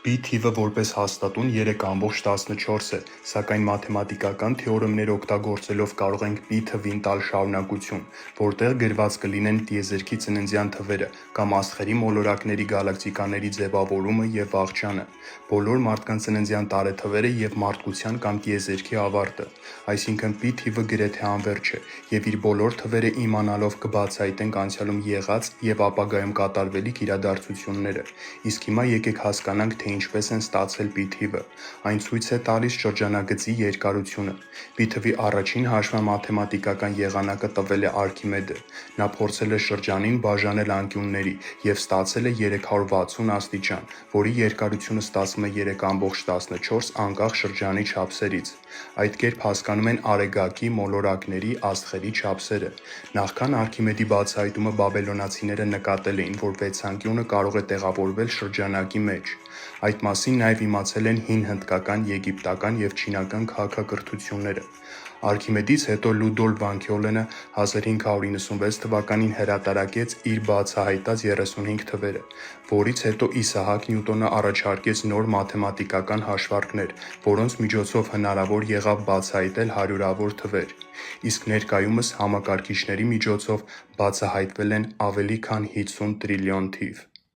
Պի թիվը որպես հաստատուն 3,14 է, սակայն մաթեմատիկական թեորեմներ օգտագործելով կարող ենք պի թվին տալ շարունակություն, որտեղ գրված կլինեն տիեզերքի ծննդյան թվերը կամ աստղերի մոլորակների գալակտիկաների ձևավորումը և վախճանը, բոլոր մարդկանց ծննդյան տարեթվերը և մարդկության կամ տիեզերքի ավարտը, այսինքն պի թիվը գրեթե անվերջ է և իր բոլոր թվերը իմանալով կբացահայտենք անցյալում եղած և ապագայում կատարվելիք իրադարձությունները, իսկ հիմա եկեք հասկանանք, թե ինչպես են ստացել պի թիվը, այն ցույց է տալիս շրջանագծի երկարությունը, պի թվի առաջին հաշվման մաթեմատիկական եղանակը տվել է Արքիմեդը, նա փորձել է շրջանին բաժանել անկյունների և ստացել է 360 աստիճան, որի երկարությունը ստացվում է 3,14 անկախ շրջանի չափսերից, այդ կերպ հասկանում են Արեգակի, մոլորակների, աստղերի չափսերը, նախքան Արքիմեդի բացահայտումը բաբելոնացիները նկատել էին, որ վեցանկյունը կարող է տեղավորվել շրջանակի մեջ, այդ մասին նաև իմացել են հին հնդկական, եգիպտական և չինական քաղաքակրթությունները, Արքիմեդից հետո Լյուդովիկ վան Քյոլենը 1596 թվականին հրատարակեց իր բացահայտած 35 թվերը, որից հետո Իսահակ Նյուտոնը առաջարկեց նոր մաթեմատիկական հաշվարկներ, որոնց միջոցով հնարավոր եղավ բացահայտել հարյուրավոր թվեր, իսկ ներկայումս համակարգիչների միջոցով բացահայտվել են ավելի քան 50 տրիլիոն թիվ։